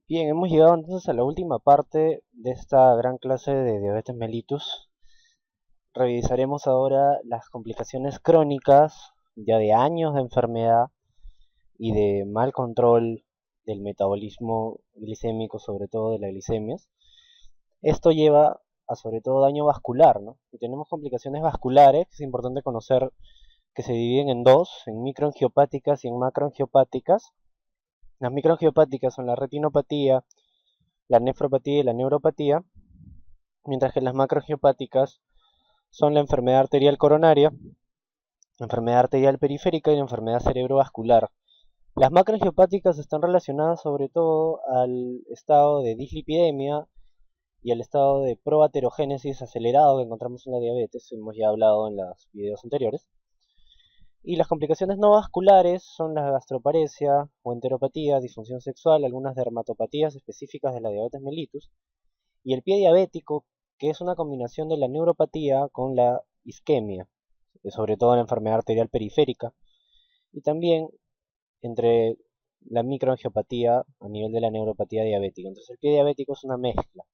Bien, hemos llegado entonces a la última parte de esta gran clase de diabetes mellitus. Revisaremos ahora las complicaciones crónicas ya de años de enfermedad y de mal control del metabolismo glicémico, sobre todo de las glicemias. Esto lleva a sobre todo daño vascular, ¿no? Y tenemos complicaciones vasculares, que es importante conocer que se dividen en dos, en microangiopáticas y en macroangiopáticas. Las microangiopáticas son la retinopatía, la nefropatía y la neuropatía, mientras que las macroangiopáticas son la enfermedad arterial coronaria, la enfermedad arterial periférica y la enfermedad cerebrovascular. Las macroangiopáticas están relacionadas sobre todo al estado de dislipidemia y al estado de proaterogénesis acelerado que encontramos en la diabetes, hemos ya hablado en los videos anteriores. Y las complicaciones no vasculares son la gastroparesia o enteropatía, disfunción sexual, algunas dermatopatías específicas de la diabetes mellitus, y el pie diabético, que es una combinación de la neuropatía con la isquemia, sobre todo en la enfermedad arterial periférica, y también entre la microangiopatía a nivel de la neuropatía diabética. Entonces el pie diabético es una mezcla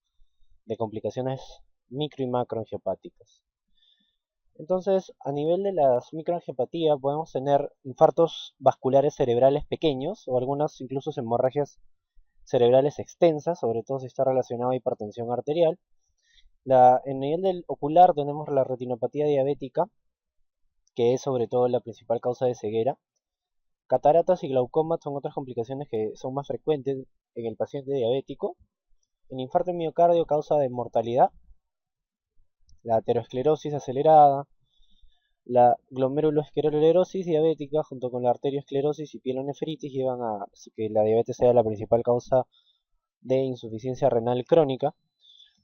de complicaciones micro y macroangiopáticas. Entonces, a nivel de las microangiopatía podemos tener infartos vasculares cerebrales pequeños o algunas incluso hemorragias cerebrales extensas, sobre todo si está relacionado a hipertensión arterial. En nivel del ocular tenemos la retinopatía diabética, que es sobre todo la principal causa de ceguera. Cataratas y glaucoma son otras complicaciones que son más frecuentes en el paciente diabético. El infarto de miocardio causa de mortalidad. La aterosclerosis acelerada, la glomerulosclerosis diabética junto con la arteriosclerosis y pielonefritis llevan a que la diabetes sea la principal causa de insuficiencia renal crónica.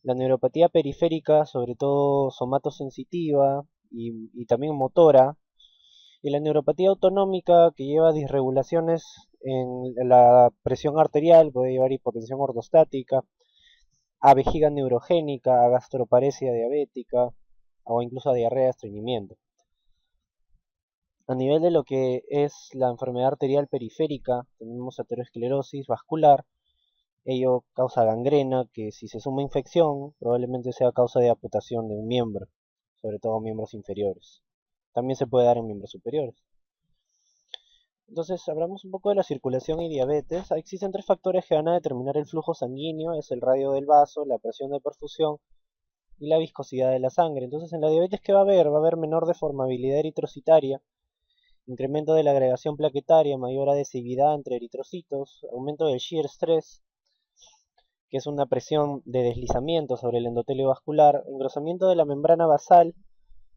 La neuropatía periférica, sobre todo somatosensitiva y también motora, y la neuropatía autonómica que lleva disregulaciones en la presión arterial, puede llevar hipotensión ortostática, a vejiga neurogénica, a gastroparesia diabética o incluso a diarrea, estreñimiento. A nivel de lo que es la enfermedad arterial periférica, tenemos aterosclerosis vascular. Ello causa gangrena, que si se suma infección, probablemente sea causa de amputación de un miembro, sobre todo miembros inferiores. También se puede dar en miembros superiores. Entonces, hablamos un poco de la circulación y diabetes. Existen tres factores que van a determinar el flujo sanguíneo, es el radio del vaso, la presión de perfusión y la viscosidad de la sangre. Entonces, en la diabetes, ¿qué va a haber? Va a haber menor deformabilidad eritrocitaria, incremento de la agregación plaquetaria, mayor adhesividad entre eritrocitos, aumento del shear stress, que es una presión de deslizamiento sobre el endotelio vascular, engrosamiento de la membrana basal,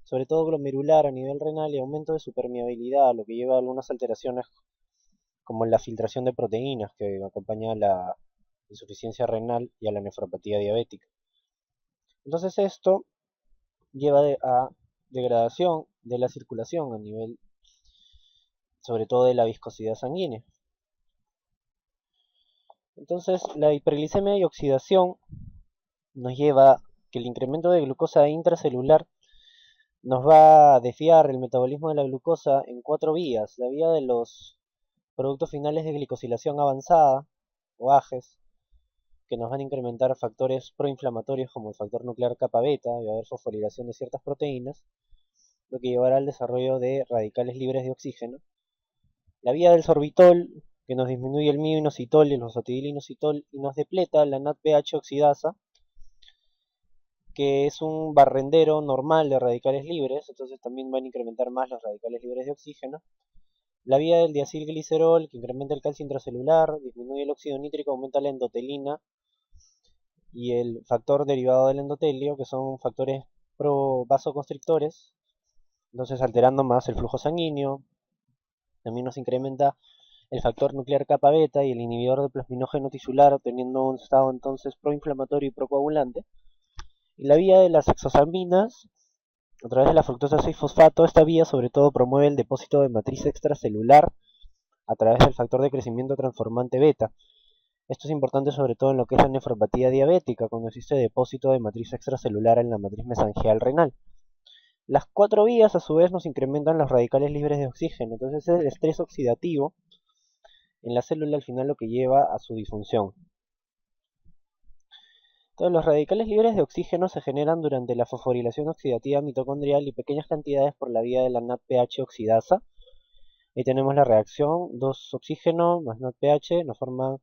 sobre todo glomerular a nivel renal, y aumento de su permeabilidad, lo que lleva a algunas alteraciones como la filtración de proteínas que acompaña a la insuficiencia renal y a la nefropatía diabética. Entonces esto lleva a degradación de la circulación a nivel sobre todo de la viscosidad sanguínea. Entonces la hiperglicemia y oxidación nos lleva a que el incremento de glucosa intracelular nos va a desviar el metabolismo de la glucosa en cuatro vías. La vía de los productos finales de glicosilación avanzada, o AGEs, que nos van a incrementar factores proinflamatorios como el factor nuclear kappa beta, y va a haber fosforilación de ciertas proteínas, lo que llevará al desarrollo de radicales libres de oxígeno. La vía del sorbitol, que nos disminuye el mioinositol y el fosfatidilinositol y nos depleta la NADPH oxidasa, que es un barrendero normal de radicales libres, entonces también van a incrementar más los radicales libres de oxígeno. La vía del diacilglicerol, que incrementa el calcio intracelular, disminuye el óxido nítrico, aumenta la endotelina y el factor derivado del endotelio, que son factores vasoconstrictores, entonces alterando más el flujo sanguíneo. También nos incrementa el factor nuclear kappa beta y el inhibidor de plasminógeno tisular, teniendo un estado entonces proinflamatorio y procoagulante. Y la vía de las hexosaminas, a través de la fructosa 6-fosfato, esta vía sobre todo promueve el depósito de matriz extracelular a través del factor de crecimiento transformante beta. Esto es importante sobre todo en lo que es la nefropatía diabética, cuando existe depósito de matriz extracelular en la matriz mesangial renal. Las cuatro vías a su vez nos incrementan los radicales libres de oxígeno, entonces es el estrés oxidativo en la célula al final lo que lleva a su disfunción. Entonces, los radicales libres de oxígeno se generan durante la fosforilación oxidativa mitocondrial y pequeñas cantidades por la vía de la NADPH oxidasa. Ahí tenemos la reacción, 2 oxígeno más NADPH nos forman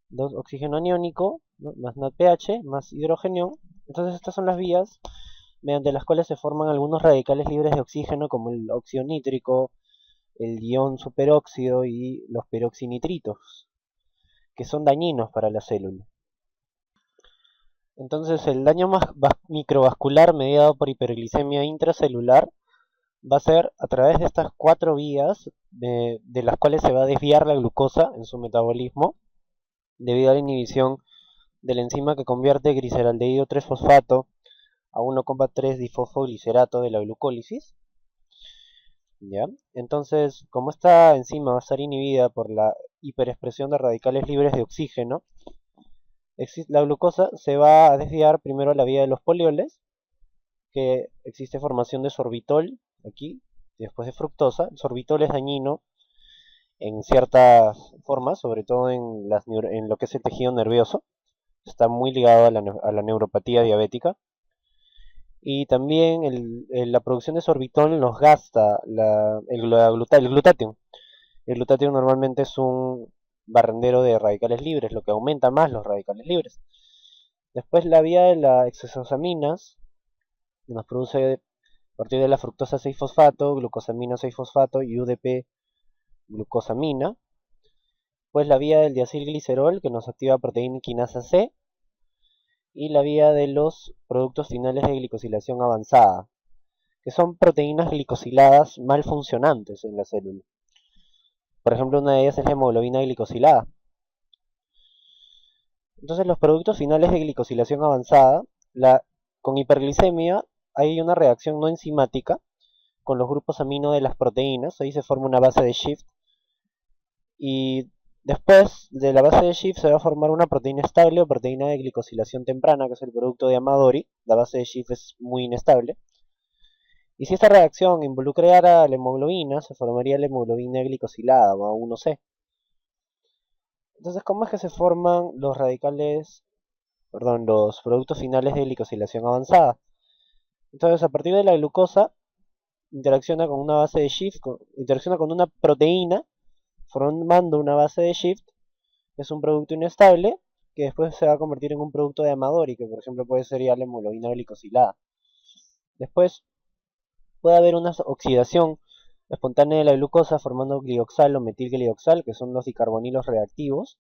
2 oxígeno aniónico, ¿no?, más NADPH más hidrógeno. Entonces estas son las vías mediante las cuales se forman algunos radicales libres de oxígeno como el óxido nítrico, el ion superóxido y los peroxinitritos, que son dañinos para la célula. Entonces el daño microvascular mediado por hiperglicemia intracelular va a ser a través de estas 4 vías de las cuales se va a desviar la glucosa en su metabolismo debido a la inhibición de la enzima que convierte gliceraldehído 3-fosfato a 1,3-difosfoglicerato de la glucólisis. ¿Ya? Entonces, como esta enzima va a estar inhibida por la hiperexpresión de radicales libres de oxígeno, la glucosa se va a desviar primero a la vía de los polioles, que existe formación de sorbitol aquí, y después de fructosa. El sorbitol es dañino en ciertas formas, sobre todo en lo que es el tejido nervioso. Está muy ligado a la neuropatía diabética. Y también la producción de sorbitol nos gasta el glutatión. El glutatión normalmente es un barrendero de radicales libres, lo que aumenta más los radicales libres. Después la vía de las exosaminas nos produce a partir de la fructosa 6-fosfato, glucosamina 6-fosfato y UDP glucosamina. Pues la vía del diacilglicerol que nos activa proteína quinasa C, y la vía de los productos finales de glicosilación avanzada, que son proteínas glicosiladas mal funcionantes en la célula. Por ejemplo, una de ellas es la hemoglobina glicosilada. Entonces, los productos finales de glicosilación avanzada, con hiperglicemia hay una reacción no enzimática con los grupos amino de las proteínas. Ahí se forma una base de Shift, y después de la base de Shift se va a formar una proteína estable o proteína de glicosilación temprana, que es el producto de Amadori. La base de Shift es muy inestable. Y si esta reacción involucrara la hemoglobina, se formaría la hemoglobina glicosilada, o A1C. Entonces, ¿cómo es que se forman los los productos finales de glicosilación avanzada? Entonces, a partir de la glucosa, interacciona con una base de Shift, interacciona con una proteína, formando una base de Shift, que es un producto inestable, que después se va a convertir en un producto de Amadori, que por ejemplo puede ser ya la hemoglobina glicosilada. Después puede haber una oxidación espontánea de la glucosa formando glioxal o metilglioxal, que son los dicarbonilos reactivos,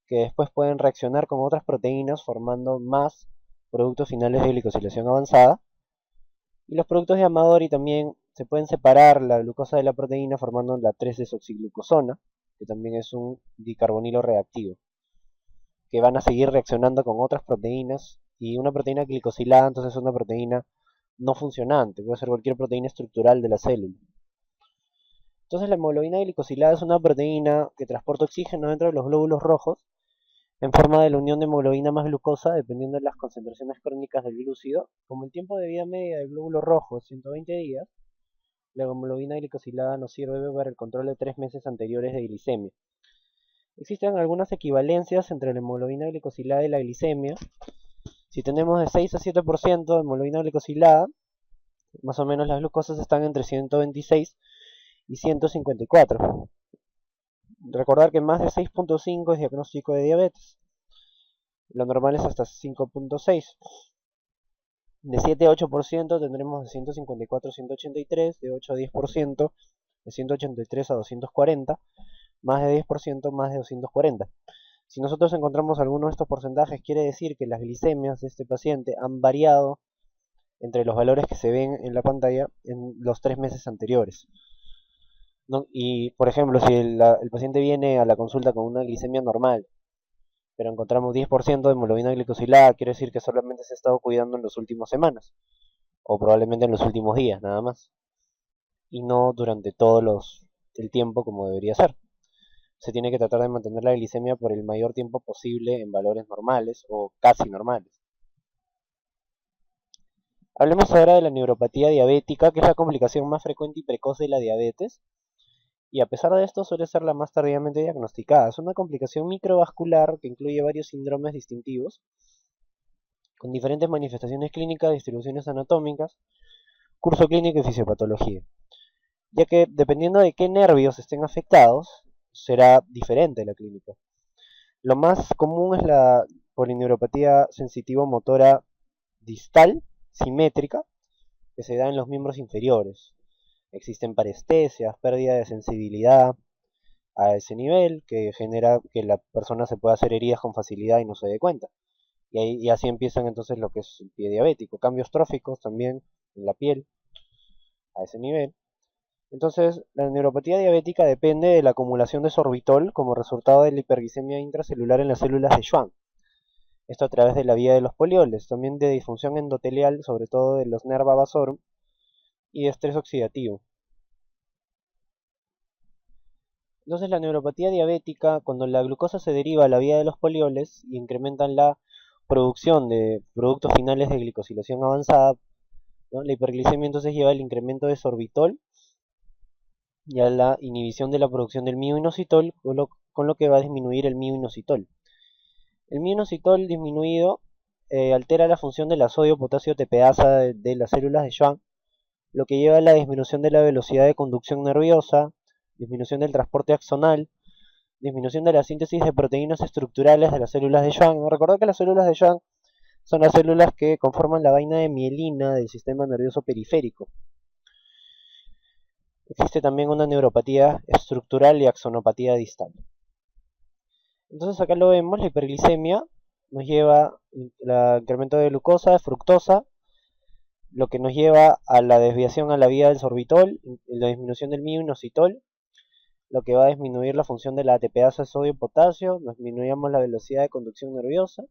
que después pueden reaccionar con otras proteínas formando más productos finales de glicosilación avanzada. Y los productos de Amadori también se pueden separar la glucosa de la proteína formando la 3-desoxiglucosona, que también es un dicarbonilo reactivo, que van a seguir reaccionando con otras proteínas, y una proteína glicosilada entonces es una proteína no funcionante, puede ser cualquier proteína estructural de la célula. Entonces la hemoglobina glicosilada es una proteína que transporta oxígeno dentro de los glóbulos rojos en forma de la unión de hemoglobina más glucosa, dependiendo de las concentraciones crónicas del glúcido. Como el tiempo de vida media del glóbulo rojo es 120 días, la hemoglobina glicosilada nos sirve para el control de 3 meses anteriores de glicemia. Existen algunas equivalencias entre la hemoglobina glicosilada y la glicemia. Si tenemos de 6 a 7% de hemoglobina glicosilada, más o menos las glucosas están entre 126 y 154. Recordar que más de 6.5 es diagnóstico de diabetes. Lo normal es hasta 5.6. De 7 a 8% tendremos de 154 a 183, de 8 a 10% de 183 a 240, más de 10% más de 240. Si nosotros encontramos alguno de estos porcentajes, quiere decir que las glicemias de este paciente han variado entre los valores que se ven en la pantalla en los 3 meses anteriores, ¿no? Y, por ejemplo, si el paciente viene a la consulta con una glicemia normal, pero encontramos 10% de hemoglobina glicosilada, quiere decir que solamente se ha estado cuidando en las últimas semanas, o probablemente en los últimos días, nada más, y no durante el tiempo como debería ser. Se tiene que tratar de mantener la glicemia por el mayor tiempo posible en valores normales o casi normales. Hablemos ahora de la neuropatía diabética, que es la complicación más frecuente y precoz de la diabetes, y a pesar de esto suele ser la más tardíamente diagnosticada. Es una complicación microvascular que incluye varios síndromes distintivos, con diferentes manifestaciones clínicas, distribuciones anatómicas, curso clínico y fisiopatología, ya que dependiendo de qué nervios estén afectados, será diferente la clínica. Lo más común es la polineuropatía sensitivo-motora distal, simétrica, que se da en los miembros inferiores. Existen parestesias, pérdida de sensibilidad a ese nivel, que genera que la persona se pueda hacer heridas con facilidad y no se dé cuenta. Y así empiezan entonces lo que es el pie diabético. Cambios tróficos también en la piel a ese nivel. Entonces, la neuropatía diabética depende de la acumulación de sorbitol como resultado de la hiperglicemia intracelular en las células de Schwann. Esto a través de la vía de los polioles, también de disfunción endotelial, sobre todo de los nerva vasorum, y de estrés oxidativo. Entonces, la neuropatía diabética, cuando la glucosa se deriva a la vía de los polioles y incrementan la producción de productos finales de glicosilación avanzada, ¿no? La hiperglicemia entonces lleva al incremento de sorbitol y a la inhibición de la producción del mioinositol, con lo que va a disminuir el mioinositol. El mioinositol disminuido altera la función de la sodio-potasio TPasa de las células de Schwann, lo que lleva a la disminución de la velocidad de conducción nerviosa, disminución del transporte axonal, disminución de la síntesis de proteínas estructurales de las células de Schwann. Recordad que las células de Schwann son las células que conforman la vaina de mielina del sistema nervioso periférico. Existe también una neuropatía estructural y axonopatía distal. Entonces acá lo vemos, la hiperglicemia nos lleva al incremento de glucosa, de fructosa, lo que nos lleva a la desviación a la vía del sorbitol, la disminución del mioinositol, lo que va a disminuir la función de la ATPasa sodio-potasio, nos disminuimos la velocidad de conducción nerviosa.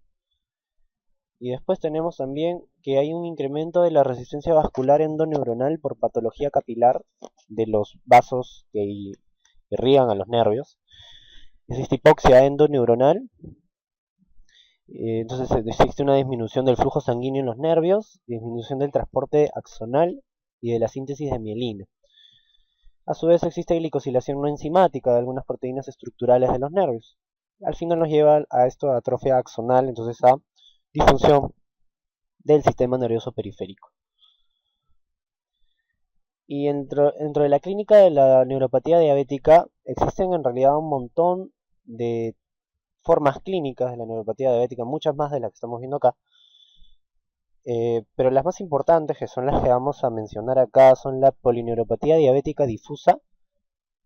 Y después tenemos también que hay un incremento de la resistencia vascular endoneuronal por patología capilar de los vasos que irrigan a los nervios. Existe hipoxia endoneuronal, entonces existe una disminución del flujo sanguíneo en los nervios, disminución del transporte axonal y de la síntesis de mielina. A su vez existe glicosilación no enzimática de algunas proteínas estructurales de los nervios. Al final nos lleva a esto, a atrofia axonal, entonces a disfunción del sistema nervioso periférico. Y dentro de la clínica de la neuropatía diabética existen en realidad un montón de formas clínicas de la neuropatía diabética, muchas más de las que estamos viendo acá. Pero las más importantes, que son las que vamos a mencionar acá, son la polineuropatía diabética difusa,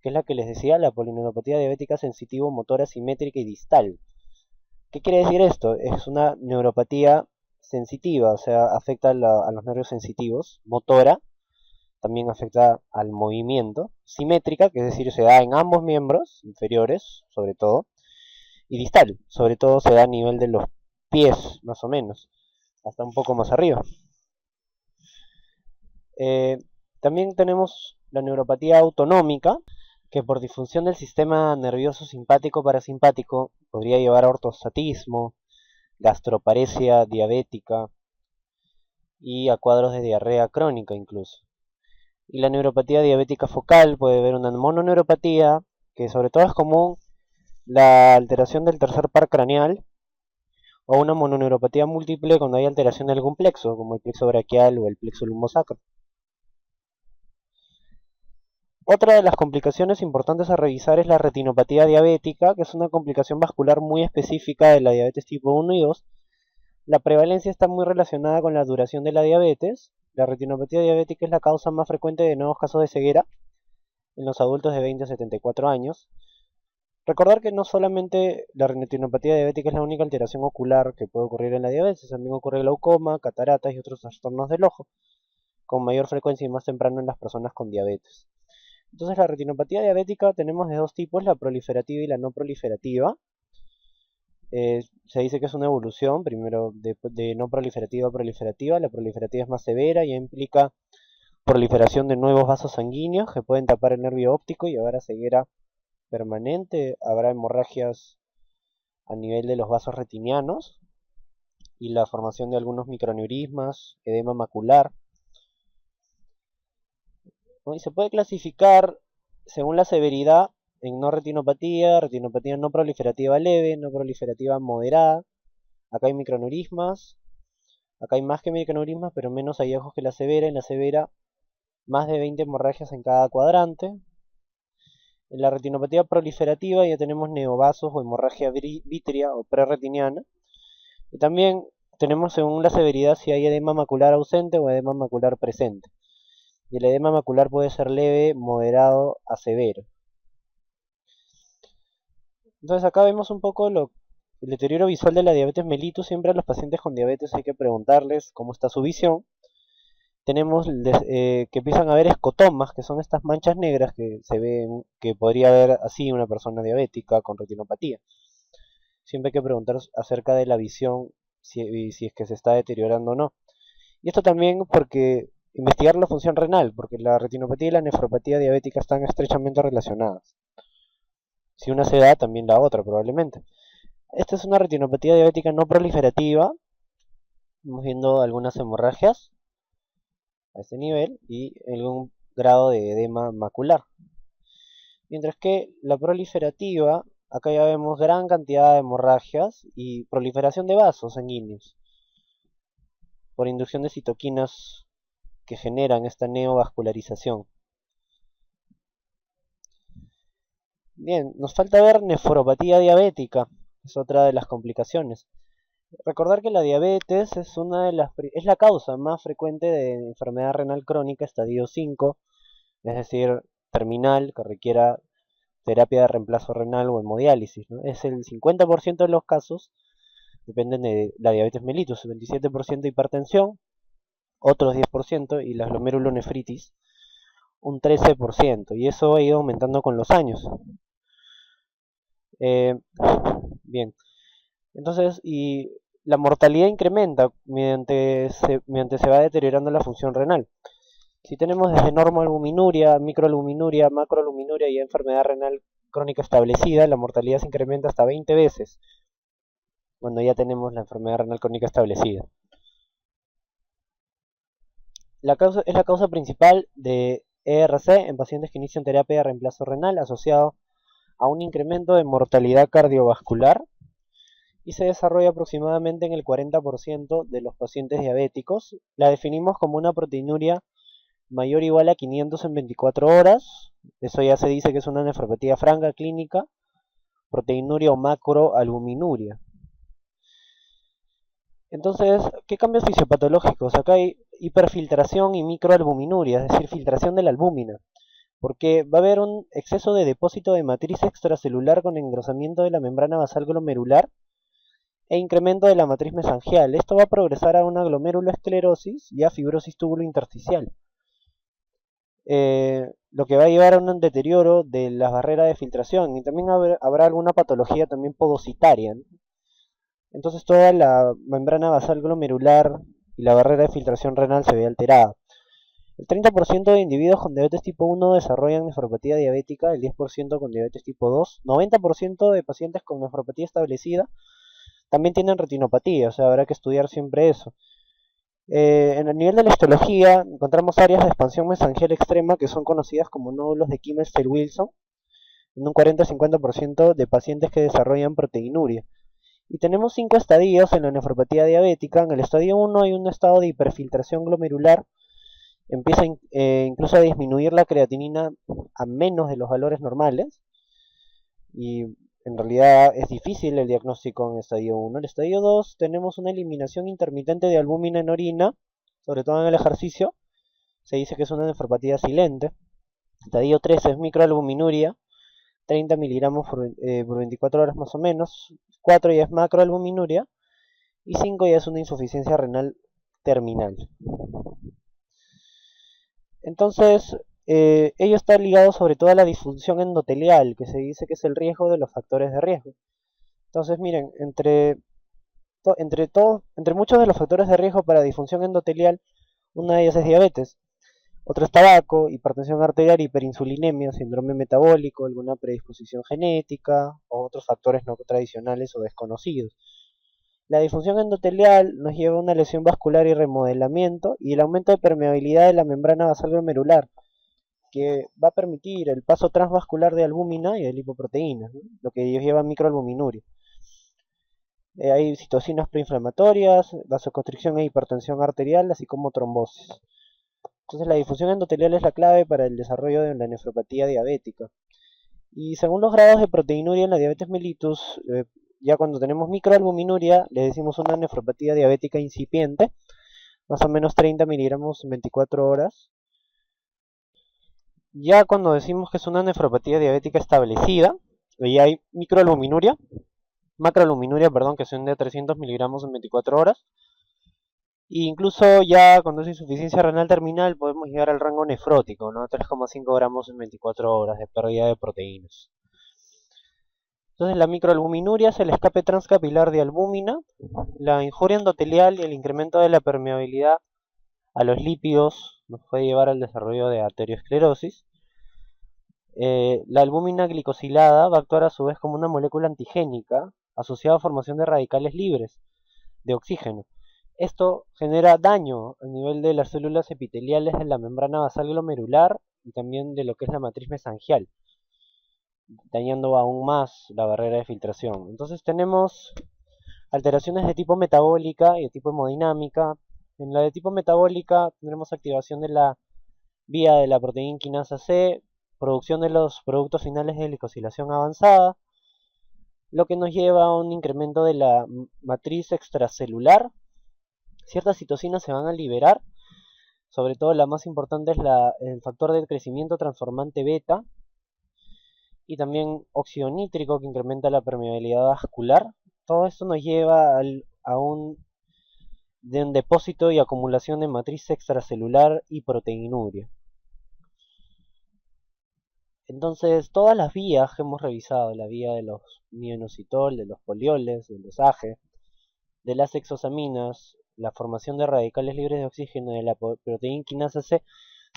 que es la que les decía, la polineuropatía diabética sensitivo, motora, simétrica y distal. ¿Qué quiere decir esto? Es una neuropatía sensitiva, o sea, afecta a los nervios sensitivos, motora, también afecta al movimiento, simétrica, que es decir, se da en ambos miembros inferiores, sobre todo, y distal, sobre todo se da a nivel de los pies, más o menos, hasta un poco más arriba. También tenemos la neuropatía autonómica, que por disfunción del sistema nervioso simpático-parasimpático podría llevar a ortostatismo, gastroparesia diabética y a cuadros de diarrea crónica incluso. Y la neuropatía diabética focal puede haber una mononeuropatía, que sobre todo es común la alteración del tercer par craneal, o una mononeuropatía múltiple cuando hay alteración de algún plexo, como el plexo braquial o el plexo lumbosacro. Otra de las complicaciones importantes a revisar es la retinopatía diabética, que es una complicación vascular muy específica de la diabetes tipo 1 y 2. La prevalencia está muy relacionada con la duración de la diabetes. La retinopatía diabética es la causa más frecuente de nuevos casos de ceguera en los adultos de 20 a 74 años. Recordar que no solamente la retinopatía diabética es la única alteración ocular que puede ocurrir en la diabetes, también ocurre glaucoma, cataratas y otros trastornos del ojo, con mayor frecuencia y más temprano en las personas con diabetes. Entonces la retinopatía diabética tenemos de dos tipos, la proliferativa y la no proliferativa. Se dice que es una evolución, primero de no proliferativa a proliferativa. La proliferativa es más severa y implica proliferación de nuevos vasos sanguíneos que pueden tapar el nervio óptico y llevar a ceguera permanente. Habrá hemorragias a nivel de los vasos retinianos y la formación de algunos microaneurismas, edema macular. ¿No? Y se puede clasificar según la severidad en no retinopatía, retinopatía no proliferativa leve, no proliferativa moderada. Acá hay microaneurismas, Acá hay más que microaneurismas, pero menos hallazgos que la severa. En la severa, más de 20 hemorragias en cada cuadrante. En la retinopatía proliferativa ya tenemos neovasos o hemorragia vítrea o prerretiniana. Y también tenemos según la severidad si hay edema macular ausente o edema macular presente. Y el edema macular puede ser leve, moderado a severo. Entonces acá vemos un poco el deterioro visual de la diabetes mellitus. Siempre a los pacientes con diabetes hay que preguntarles cómo está su visión. Tenemos que empiezan a ver escotomas, que son estas manchas negras que se ven, que podría ver así una persona diabética con retinopatía. Siempre hay que preguntar acerca de la visión, si es que se está deteriorando o no. Y esto también porque investigar la función renal, porque la retinopatía y la nefropatía diabética están estrechamente relacionadas. Si una se da, también la otra probablemente. Esta es una retinopatía diabética no proliferativa. Estamos viendo algunas hemorragias a este nivel y algún grado de edema macular. Mientras que la proliferativa, acá ya vemos gran cantidad de hemorragias y proliferación de vasos sanguíneos por inducción de citoquinas que generan esta neovascularización. Bien, nos falta ver nefropatía diabética, es otra de las complicaciones. Recordar que la diabetes es la causa más frecuente de enfermedad renal crónica estadio 5, es decir, terminal, que requiera terapia de reemplazo renal o hemodiálisis, ¿no? Es el 50% de los casos, dependen de la diabetes mellitus, el 27% hipertensión, otros 10% y la glomerulonefritis, un 13%, y eso ha ido aumentando con los años. Eh, bien, entonces, y la mortalidad incrementa mediante se va deteriorando la función renal. Si tenemos desde normoalbuminuria, microalbuminuria, macroalbuminuria y enfermedad renal crónica establecida, la mortalidad se incrementa hasta 20 veces cuando ya tenemos la enfermedad renal crónica establecida. Es la causa principal de ERC en pacientes que inician terapia de reemplazo renal asociado a un incremento de mortalidad cardiovascular y se desarrolla aproximadamente en el 40% de los pacientes diabéticos. La definimos como una proteinuria mayor o igual a 500 en 24 horas. Eso ya se dice que es una nefropatía franca clínica, proteinuria o macroalbuminuria. Entonces, ¿qué cambios fisiopatológicos? Acá hay hiperfiltración y microalbuminuria, es decir, filtración de la albúmina, porque va a haber un exceso de depósito de matriz extracelular con engrosamiento de la membrana basal glomerular e incremento de la matriz mesangial. Esto va a progresar a una glomeruloesclerosis y a fibrosis túbulo-intersticial, lo que va a llevar a un deterioro de las barreras de filtración y también habrá alguna patología también podocitaria, ¿no? Entonces toda la membrana basal glomerular y la barrera de filtración renal se ve alterada. El 30% de individuos con diabetes tipo 1 desarrollan nefropatía diabética, el 10% con diabetes tipo 2, 90% de pacientes con nefropatía establecida también tienen retinopatía, o sea, habrá que estudiar siempre eso. En el nivel de la histología encontramos áreas de expansión mesangial extrema que son conocidas como nódulos de Kimmelsfeld-Wilson en un 40-50% de pacientes que desarrollan proteinuria. Y tenemos 5 estadios en la nefropatía diabética. En el estadio 1 hay un estado de hiperfiltración glomerular, empieza incluso a disminuir la creatinina a menos de los valores normales y en realidad es difícil el diagnóstico en el estadio 1. En el estadio 2 tenemos una eliminación intermitente de albúmina en orina, sobre todo en el ejercicio. Se dice que es una nefropatía silente. Estadio 3 es microalbuminuria, 30 miligramos por 24 horas más o menos. 4 ya es macroalbuminuria y 5 ya es una insuficiencia renal terminal. Entonces, ello está ligado sobre todo a la disfunción endotelial, que se dice que es el riesgo de los factores de riesgo. Entonces, miren, entre muchos de los factores de riesgo para disfunción endotelial, una de ellas es diabetes, otro es tabaco, hipertensión arterial, hiperinsulinemia, síndrome metabólico, alguna predisposición genética o otros factores no tradicionales o desconocidos. La disfunción endotelial nos lleva a una lesión vascular y remodelamiento y el aumento de permeabilidad de la membrana basal glomerular, que va a permitir el paso transvascular de albúmina y de lipoproteínas, ¿no? Lo que ellos llevan microalbuminuria. Hay citocinas preinflamatorias, vasoconstricción e hipertensión arterial, así como trombosis. Entonces la difusión endotelial es la clave para el desarrollo de la nefropatía diabética. Y según los grados de proteinuria en la diabetes mellitus, ya cuando tenemos microalbuminuria, le decimos una nefropatía diabética incipiente, más o menos 30 miligramos en 24 horas. Ya cuando decimos que es una nefropatía diabética establecida, ya hay macroalbuminuria, perdón, que son de 300 miligramos en 24 horas. E incluso ya cuando es insuficiencia renal terminal podemos llegar al rango nefrótico, ¿no? 3,5 gramos en 24 horas de pérdida de proteínas. Entonces la microalbuminuria es el escape transcapilar de albúmina, la injuria endotelial y el incremento de la permeabilidad a los lípidos nos puede llevar al desarrollo de arteriosclerosis. La albúmina glicosilada va a actuar a su vez como una molécula antigénica asociada a formación de radicales libres de oxígeno. Esto genera daño a nivel de las células epiteliales de la membrana basal glomerular y también de lo que es la matriz mesangial, dañando aún más la barrera de filtración. Entonces tenemos alteraciones de tipo metabólica y de tipo hemodinámica. En la de tipo metabólica tendremos activación de la vía de la proteína quinasa C, producción de los productos finales de glicosilación avanzada, lo que nos lleva a un incremento de la matriz extracelular. Ciertas citocinas se van a liberar, sobre todo la más importante es el factor de crecimiento transformante beta y también óxido nítrico que incrementa la permeabilidad vascular. Todo esto nos lleva de un depósito y acumulación de matriz extracelular y proteinuria. Entonces, todas las vías que hemos revisado, la vía de los mioinositol, de los polioles, de los AGE, de las exosaminas, la formación de radicales libres de oxígeno y de la proteína quinasa C,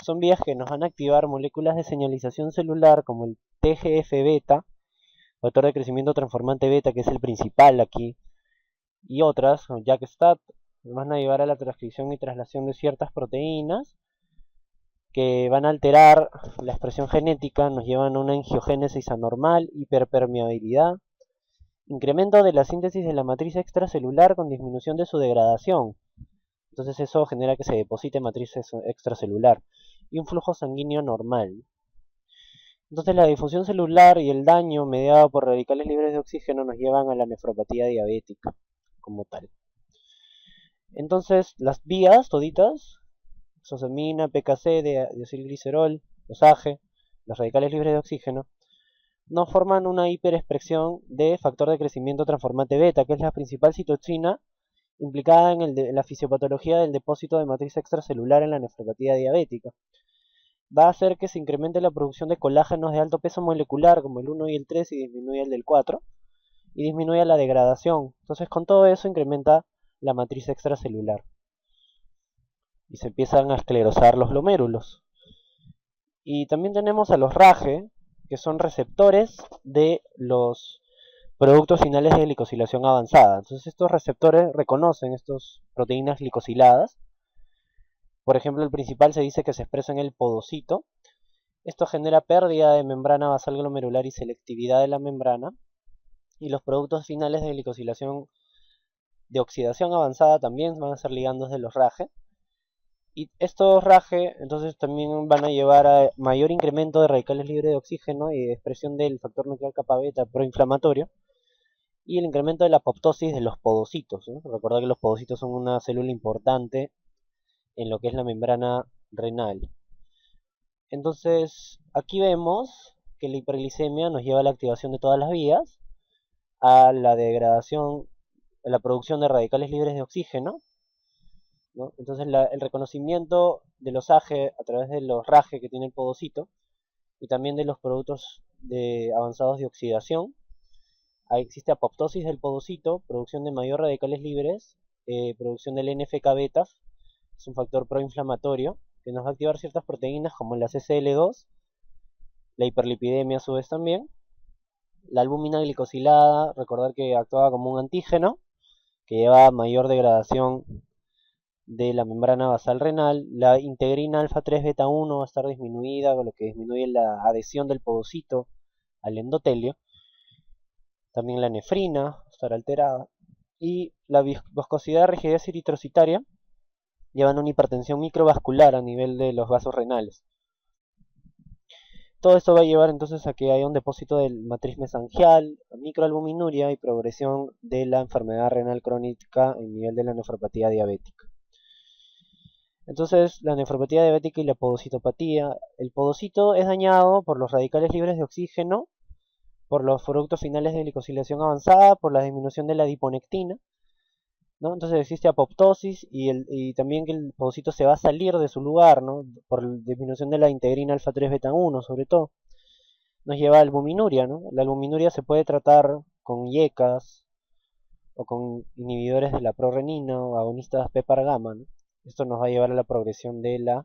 son vías que nos van a activar moléculas de señalización celular como el TGF-beta, factor de crecimiento transformante beta, que es el principal aquí, y otras, como JAK-STAT, van a llevar a la transcripción y traslación de ciertas proteínas que van a alterar la expresión genética, nos llevan a una angiogénesis anormal, hiperpermeabilidad, incremento de la síntesis de la matriz extracelular con disminución de su degradación. Entonces eso genera que se deposite matriz extracelular y un flujo sanguíneo normal. Entonces la difusión celular y el daño mediado por radicales libres de oxígeno nos llevan a la nefropatía diabética como tal. Entonces las vías toditas, exosamina, PKC, diacilglicerol, los AGE, los radicales libres de oxígeno, nos forman una hiperexpresión de factor de crecimiento transformante beta, que es la principal citoxina implicada en la fisiopatología del depósito de matriz extracelular en la nefropatía diabética. Va a hacer que se incremente la producción de colágenos de alto peso molecular, como el 1 y el 3, y disminuye el del 4, y disminuye la degradación. Entonces, con todo eso incrementa la matriz extracelular. Y se empiezan a esclerosar los glomérulos. Y también tenemos a los RAGE, que son receptores de los productos finales de glicosilación avanzada. Entonces estos receptores reconocen estas proteínas glicosiladas. Por ejemplo, el principal se dice que se expresa en el podocito. Esto genera pérdida de membrana basal glomerular y selectividad de la membrana. Y los productos finales de glicosilación de oxidación avanzada también van a ser ligandos de los RAGE. Y estos RAGE entonces también van a llevar a mayor incremento de radicales libres de oxígeno y de expresión del factor nuclear kappa beta proinflamatorio y el incremento de la apoptosis de los podocitos, ¿no? Recordad que los podocitos son una célula importante en lo que es la membrana renal. Entonces aquí vemos que la hiperglicemia nos lleva a la activación de todas las vías, a la degradación, a la producción de radicales libres de oxígeno, ¿no? Entonces el reconocimiento de los AGE a través de los RAGE que tiene el podocito y también de los productos avanzados de oxidación. Ahí existe apoptosis del podocito, producción de mayor radicales libres, producción del NFK-beta, es un factor proinflamatorio que nos va a activar ciertas proteínas como la CCL2, la hiperlipidemia a su vez también, la albúmina glicosilada, recordar que actúa como un antígeno que lleva mayor degradación de la membrana basal renal, la integrina alfa 3 beta 1 va a estar disminuida, con lo que disminuye la adhesión del podocito al endotelio. También la nefrina va a estar alterada. y la viscosidad, rigidez eritrocitaria llevan a una hipertensión microvascular a nivel de los vasos renales. Todo esto va a llevar entonces a que haya un depósito de matriz mesangial, microalbuminuria y progresión de la enfermedad renal crónica en nivel de la nefropatía diabética. Entonces, la nefropatía diabética y la podocitopatía. El podocito es dañado por los radicales libres de oxígeno, por los productos finales de glicosilación avanzada, por la disminución de la adiponectina, ¿no? Entonces existe apoptosis y también que el podocito se va a salir de su lugar, ¿no? Por la disminución de la integrina alfa 3 beta 1 sobre todo. Nos lleva a albuminuria, ¿no? La albuminuria se puede tratar con IECAS o con inhibidores de la prorrenina o agonistas PPAR gamma, ¿no? Esto nos va a llevar a la progresión de la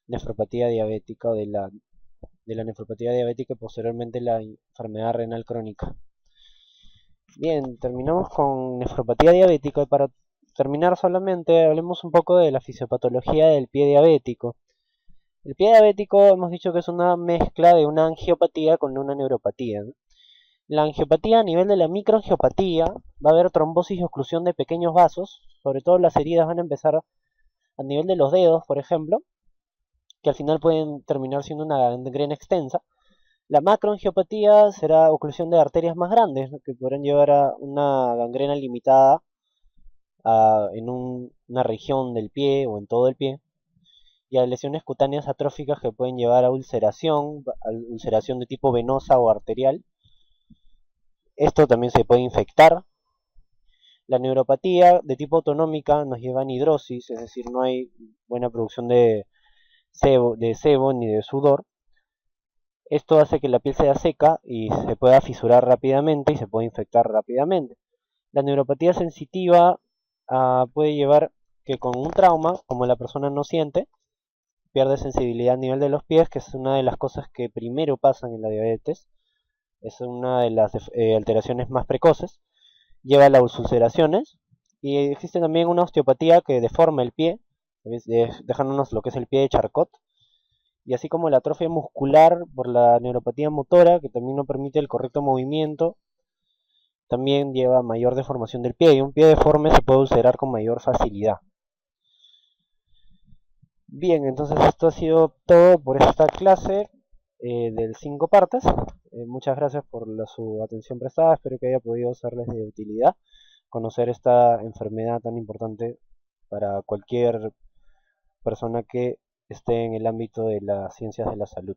nefropatía diabética o de la nefropatía diabética y posteriormente la enfermedad renal crónica. Bien, terminamos con nefropatía diabética y para terminar solamente hablemos un poco de la fisiopatología del pie diabético. El pie diabético hemos dicho que es una mezcla de una angiopatía con una neuropatía, ¿no? La angiopatía a nivel de la microangiopatía va a haber trombosis y oclusión de pequeños vasos, sobre todo las heridas van a empezar a nivel de los dedos, por ejemplo, que al final pueden terminar siendo una gangrena extensa. La macroangiopatía será oclusión de arterias más grandes, ¿no? Que podrán llevar a una gangrena limitada en una región del pie o en todo el pie, y a lesiones cutáneas atróficas que pueden llevar a ulceración de tipo venosa o arterial. Esto también se puede infectar. La neuropatía de tipo autonómica nos lleva a anhidrosis, es decir, no hay buena producción de sebo ni de sudor. Esto hace que la piel sea seca y se pueda fisurar rápidamente y se puede infectar rápidamente. La neuropatía sensitiva puede llevar que con un trauma, como la persona no siente, pierde sensibilidad a nivel de los pies, que es una de las cosas que primero pasan en la diabetes, es una de las alteraciones más precoces, lleva a las ulceraciones y existe también una osteopatía que deforma el pie, dejándonos lo que es el pie de Charcot, y así como la atrofia muscular por la neuropatía motora, que también no permite el correcto movimiento, también lleva a mayor deformación del pie, y un pie deforme se puede ulcerar con mayor facilidad. Bien, entonces esto ha sido todo por esta clase de 5 partes. Muchas gracias por su atención prestada, espero que haya podido serles de utilidad conocer esta enfermedad tan importante para cualquier persona que esté en el ámbito de las ciencias de la salud.